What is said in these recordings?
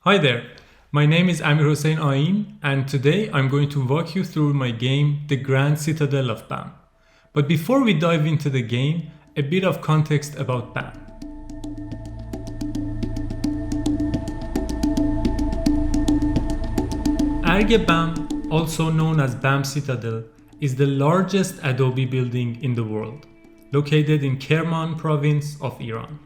Hi there, my name is Amirhossein Aein, and today I'm going to walk you through my game, The Grand Citadel of BAM. But before we dive into the game, a bit of context about BAM. Arge BAM, also known as BAM Citadel, is the largest adobe building in the world, located in Kerman province of Iran.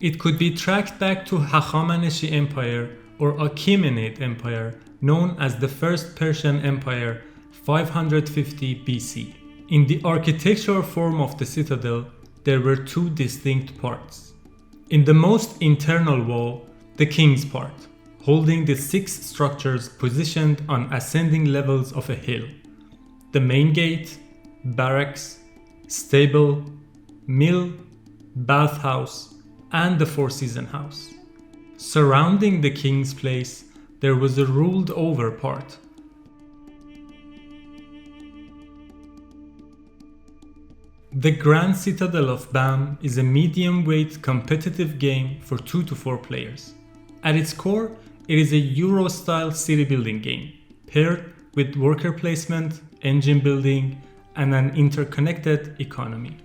It could be tracked back to Hachamaneshi Empire or Achaemenid Empire, known as the First Persian Empire, 550 BC. In the architectural form of the citadel, there were two distinct parts. In the most internal wall, the king's part, holding the six structures positioned on ascending levels of a hill: the main gate, barracks, stable, mill, bathhouse, and the four-season house. Surrounding the king's place, there was a ruled over part. The Grand Citadel of BAM is a medium-weight competitive game for 2 to 4 players. At its core, it is a Euro-style city-building game, paired with worker placement, engine building, and an interconnected economy.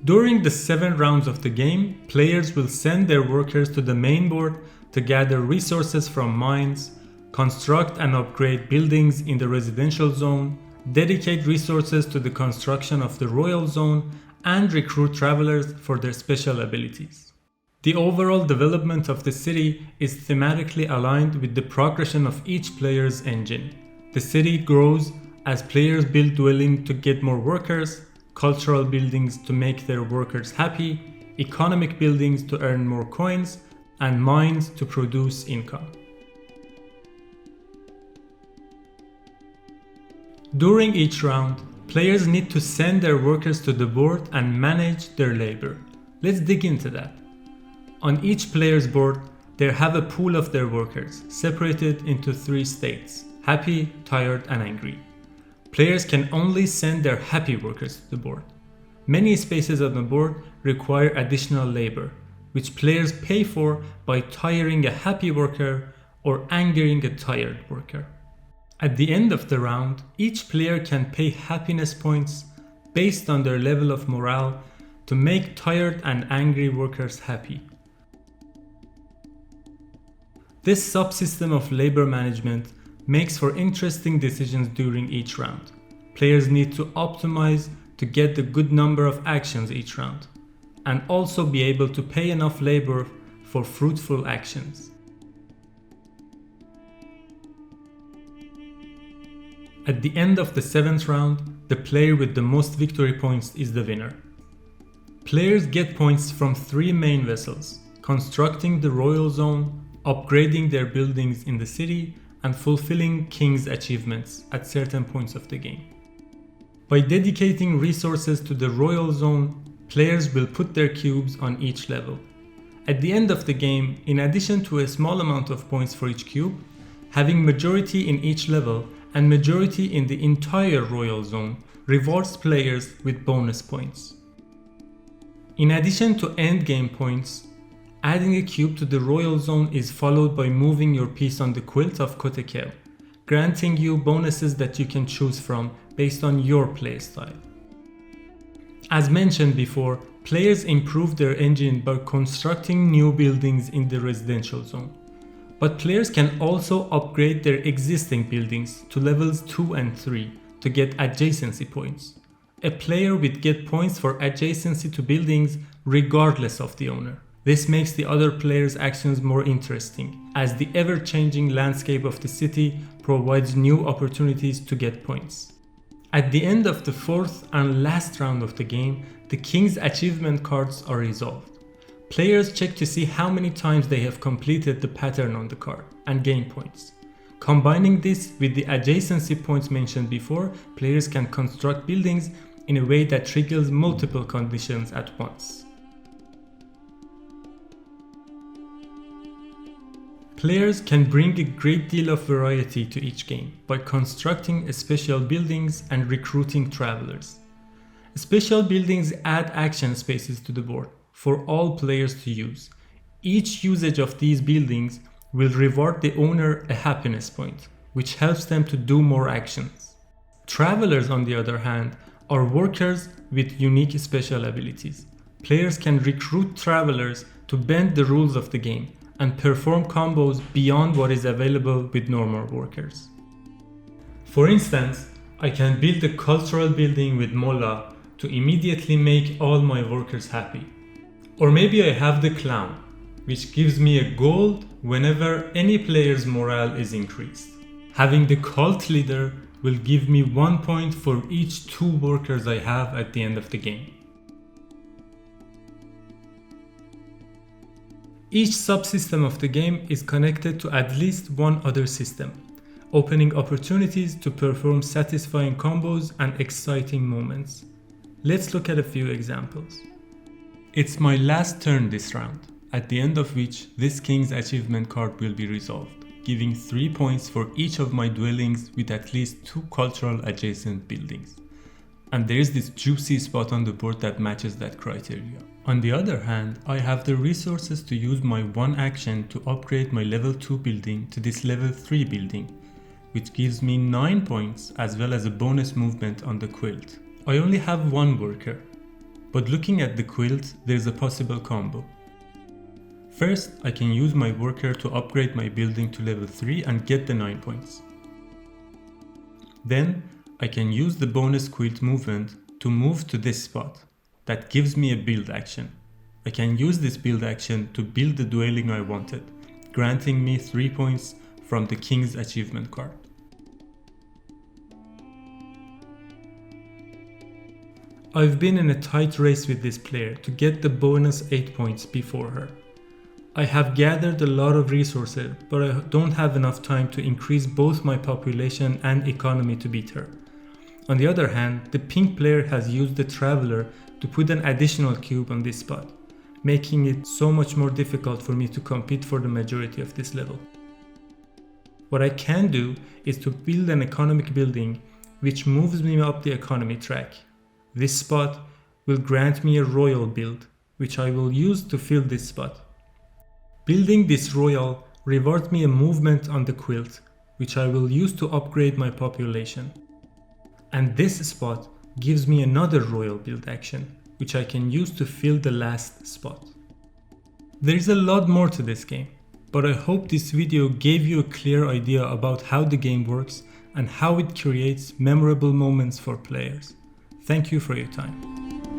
During the 7 rounds of the game, players will send their workers to the main board to gather resources from mines, construct and upgrade buildings in the residential zone, dedicate resources to the construction of the royal zone, and recruit travelers for their special abilities. The overall development of the city is thematically aligned with the progression of each player's engine. The city grows as players build dwellings to get more workers, cultural buildings to make their workers happy, economic buildings to earn more coins, and mines to produce income. During each round, players need to send their workers to the board and manage their labor. Let's dig into that. On each player's board, they have a pool of their workers, separated into 3 states: happy, tired, and angry. Players can only send their happy workers to the board. Many spaces on the board require additional labor, which players pay for by tiring a happy worker or angering a tired worker. At the end of the round, each player can pay happiness points based on their level of morale to make tired and angry workers happy. This subsystem of labor management makes for interesting decisions during each round. Players need to optimize to get the good number of actions each round, and also be able to pay enough labor for fruitful actions. At the end of the 7th round, the player with the most victory points is the winner. Players get points from 3 main vessels: constructing the royal zone, upgrading their buildings in the city, and fulfilling king's achievements at certain points of the game. By dedicating resources to the royal zone, players will put their cubes on each level. At the end of the game, in addition to a small amount of points for each cube, having majority in each level and majority in the entire royal zone rewards players with bonus points. In addition to endgame points, adding a cube to the royal zone is followed by moving your piece on the quilt of Kotekel, granting you bonuses that you can choose from based on your playstyle. As mentioned before, players improve their engine by constructing new buildings in the residential zone. But players can also upgrade their existing buildings to levels 2 and 3 to get adjacency points. A player will get points for adjacency to buildings regardless of the owner. This makes the other players' actions more interesting, as the ever-changing landscape of the city provides new opportunities to get points. At the end of the 4th and last round of the game, the king's achievement cards are resolved. Players check to see how many times they have completed the pattern on the card and gain points. Combining this with the adjacency points mentioned before, players can construct buildings in a way that triggers multiple conditions at once. Players can bring a great deal of variety to each game by constructing special buildings and recruiting travelers. Special buildings add action spaces to the board for all players to use. Each usage of these buildings will reward the owner a happiness point, which helps them to do more actions. Travelers, on the other hand, are workers with unique special abilities. Players can recruit travelers to bend the rules of the game and perform combos beyond what is available with normal workers. For instance, I can build a cultural building with Molla to immediately make all my workers happy. Or maybe I have the clown, which gives me a gold whenever any player's morale is increased. Having the cult leader will give me 1 point for each 2 workers I have at the end of the game. Each subsystem of the game is connected to at least one other system, opening opportunities to perform satisfying combos and exciting moments. Let's look at a few examples. It's my last turn this round, at the end of which this King's Achievement card will be resolved, giving 3 points for each of my dwellings with at least 2 cultural adjacent buildings. And there is this juicy spot on the board that matches that criteria. On the other hand, I have the resources to use my one action to upgrade my level 2 building to this level 3 building, which gives me 9 points as well as a bonus movement on the quilt. I only have 1 worker, but looking at the quilt, there's a possible combo. First, I can use my worker to upgrade my building to level 3 and get the 9 points. Then, I can use the bonus quilt movement to move to this spot. That gives me a build action. I can use this build action to build the dwelling I wanted, granting me 3 points from the King's Achievement card. I've been in a tight race with this player to get the bonus 8 points before her. I have gathered a lot of resources, but I don't have enough time to increase both my population and economy to beat her. On the other hand, the pink player has used the traveler to put an additional cube on this spot, making it so much more difficult for me to compete for the majority of this level. What I can do is to build an economic building which moves me up the economy track. This spot will grant me a royal build, which I will use to fill this spot. Building this royal rewards me a movement on the quilt, which I will use to upgrade my population. And this spot gives me another royal build action, which I can use to fill the last spot. There is a lot more to this game, but I hope this video gave you a clear idea about how the game works and how it creates memorable moments for players. Thank you for your time.